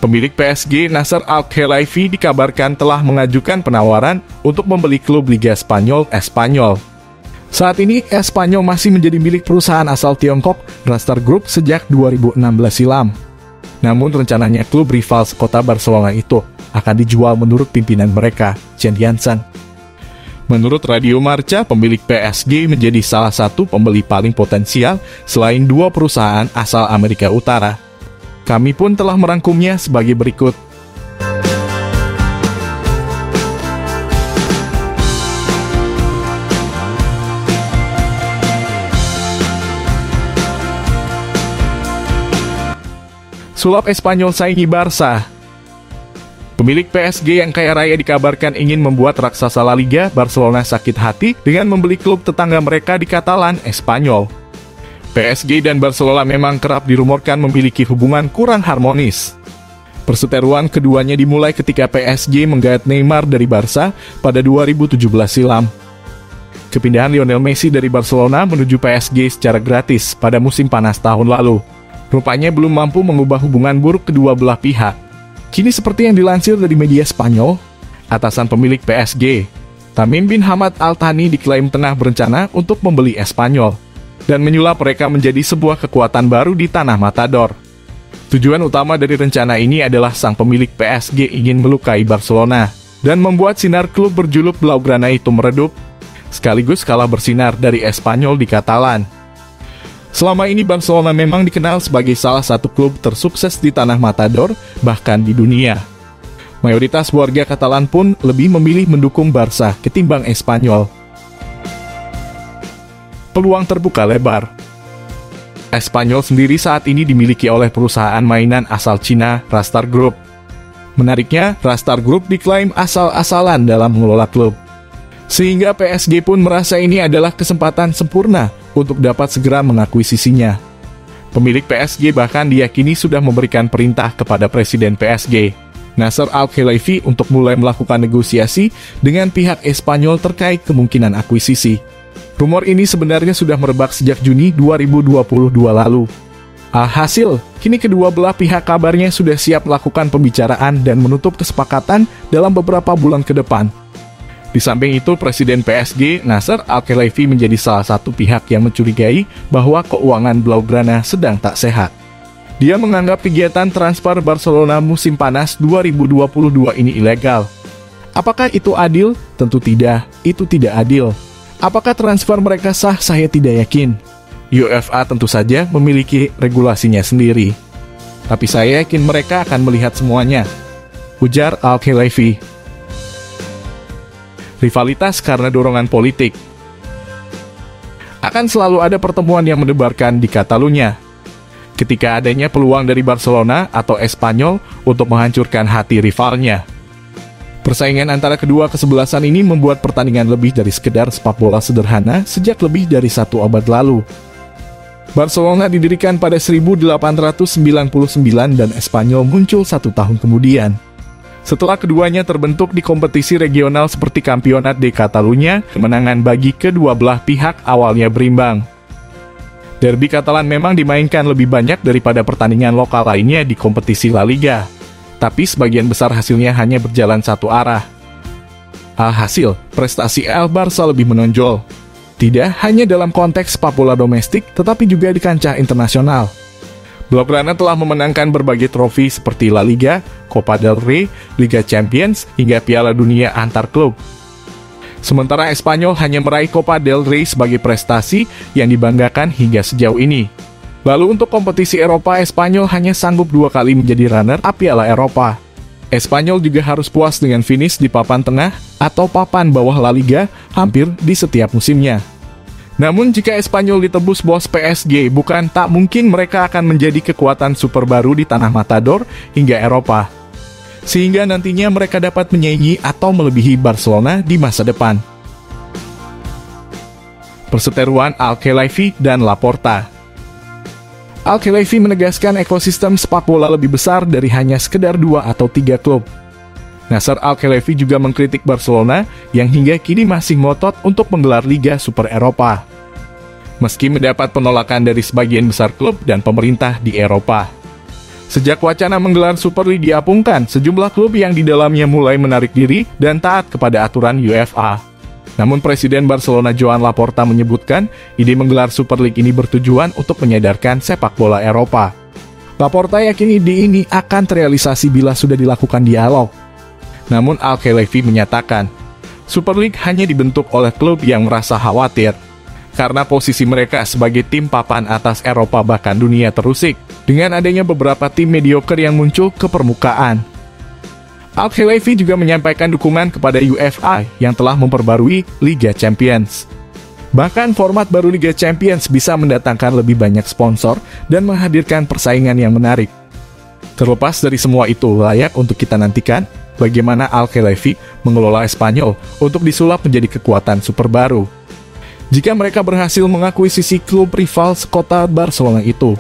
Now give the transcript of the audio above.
Pemilik PSG Nasser Al-Khelaifi dikabarkan telah mengajukan penawaran untuk membeli klub Liga Spanyol Espanyol. Saat ini Espanyol masih menjadi milik perusahaan asal Tiongkok Rastar Group sejak 2016 silam. Namun rencananya klub rival sekota Barcelona itu akan dijual menurut pimpinan mereka, Chen Yansan. Menurut Radio Marca, pemilik PSG menjadi salah satu pembeli paling potensial selain dua perusahaan asal Amerika Utara. Kami pun telah merangkumnya sebagai berikut. Sulap Espanyol saingi Barca. Pemilik PSG yang kaya raya dikabarkan ingin membuat raksasa La Liga, Barcelona sakit hati dengan membeli klub tetangga mereka di Katalan, Espanyol. PSG dan Barcelona memang kerap dirumorkan memiliki hubungan kurang harmonis. Perseteruan keduanya dimulai ketika PSG menggait Neymar dari Barca pada 2017 silam. Kepindahan Lionel Messi dari Barcelona menuju PSG secara gratis pada musim panas tahun lalu rupanya belum mampu mengubah hubungan buruk kedua belah pihak. Kini seperti yang dilansir dari media Spanyol, atasan pemilik PSG, Tamim bin Hamad Al Thani diklaim tengah berencana untuk membeli Espanyol dan menyulap mereka menjadi sebuah kekuatan baru di tanah Matador. Tujuan utama dari rencana ini adalah sang pemilik PSG ingin melukai Barcelona dan membuat sinar klub berjuluk Blaugrana itu meredup, sekaligus kalah bersinar dari Espanyol di Katalan. Selama ini Barcelona memang dikenal sebagai salah satu klub tersukses di tanah Matador, bahkan di dunia. Mayoritas warga Katalan pun lebih memilih mendukung Barca ketimbang Espanyol. Peluang terbuka lebar. Espanyol sendiri saat ini dimiliki oleh perusahaan mainan asal Cina, Rastar Group. Menariknya, Rastar Group diklaim asal-asalan dalam mengelola klub. Sehingga PSG pun merasa ini adalah kesempatan sempurna untuk dapat segera mengakuisisinya. Pemilik PSG bahkan diyakini sudah memberikan perintah kepada Presiden PSG, Nasser Al-Khelaifi, untuk mulai melakukan negosiasi dengan pihak Espanyol terkait kemungkinan akuisisi. Rumor ini sebenarnya sudah merebak sejak Juni 2022 lalu. Alhasil, kini kedua belah pihak kabarnya sudah siap melakukan pembicaraan dan menutup kesepakatan dalam beberapa bulan ke depan. Di samping itu, Presiden PSG, Nasser Al-Khelaifi, menjadi salah satu pihak yang mencurigai bahwa keuangan Blaugrana sedang tak sehat. Dia menganggap kegiatan transfer Barcelona musim panas 2022 ini ilegal. Apakah itu adil? Tentu tidak, itu tidak adil. Apakah transfer mereka sah? Saya tidak yakin. UEFA tentu saja memiliki regulasinya sendiri. Tapi saya yakin mereka akan melihat semuanya, ujar Al-Khelaifi. Rivalitas karena dorongan politik. Akan selalu ada pertemuan yang mendebarkan di Catalunya. Ketika adanya peluang dari Barcelona atau Espanyol untuk menghancurkan hati rivalnya. Persaingan antara kedua kesebelasan ini membuat pertandingan lebih dari sekedar sepak bola sederhana sejak lebih dari 1 abad lalu. Barcelona didirikan pada 1899 dan Espanyol muncul 1 tahun kemudian. Setelah keduanya terbentuk di kompetisi regional seperti Campionat de Catalunya, kemenangan bagi kedua belah pihak awalnya berimbang. Derby Katalan memang dimainkan lebih banyak daripada pertandingan lokal lainnya di kompetisi La Liga. Tapi sebagian besar hasilnya hanya berjalan satu arah. Alhasil, prestasi El Barça lebih menonjol. Tidak hanya dalam konteks sepak bola domestik, tetapi juga di kancah internasional. Blaugrana telah memenangkan berbagai trofi seperti La Liga, Copa del Rey, Liga Champions, hingga Piala Dunia antar klub. Sementara Espanyol hanya meraih Copa del Rey sebagai prestasi yang dibanggakan hingga sejauh ini. Lalu untuk kompetisi Eropa, Espanyol hanya sanggup 2 kali menjadi runner-up Piala Eropa. Espanyol juga harus puas dengan finish di papan tengah atau papan bawah La Liga hampir di setiap musimnya. Namun jika Espanyol ditebus bos PSG, bukan tak mungkin mereka akan menjadi kekuatan super baru di tanah Matador hingga Eropa. Sehingga nantinya mereka dapat menyaingi atau melebihi Barcelona di masa depan. Perseteruan Al-Khelaifi dan Laporta. Al-Khelaifi menegaskan ekosistem sepak bola lebih besar dari hanya sekedar 2 atau 3 klub. Nasser Al-Khelaifi juga mengkritik Barcelona yang hingga kini masih ngotot untuk menggelar Liga Super Eropa. Meski mendapat penolakan dari sebagian besar klub dan pemerintah di Eropa. Sejak wacana menggelar Super League diapungkan, sejumlah klub yang di dalamnya mulai menarik diri dan taat kepada aturan UEFA. Namun Presiden Barcelona Joan Laporta menyebutkan, ide menggelar Super League ini bertujuan untuk menyadarkan sepak bola Eropa. Laporta yakin ide ini akan terrealisasi bila sudah dilakukan dialog. Namun Al-Khelaifi menyatakan, Super League hanya dibentuk oleh klub yang merasa khawatir, karena posisi mereka sebagai tim papan atas Eropa bahkan dunia terusik, dengan adanya beberapa tim mediocre yang muncul ke permukaan. Al-Khelaifi juga menyampaikan dukungan kepada UEFA yang telah memperbarui Liga Champions. Bahkan format baru Liga Champions bisa mendatangkan lebih banyak sponsor dan menghadirkan persaingan yang menarik. Terlepas dari semua itu, layak untuk kita nantikan bagaimana Al-Khelaifi mengelola Espanyol untuk disulap menjadi kekuatan super baru. Jika mereka berhasil mengakuisisi klub rival sekota Barcelona itu,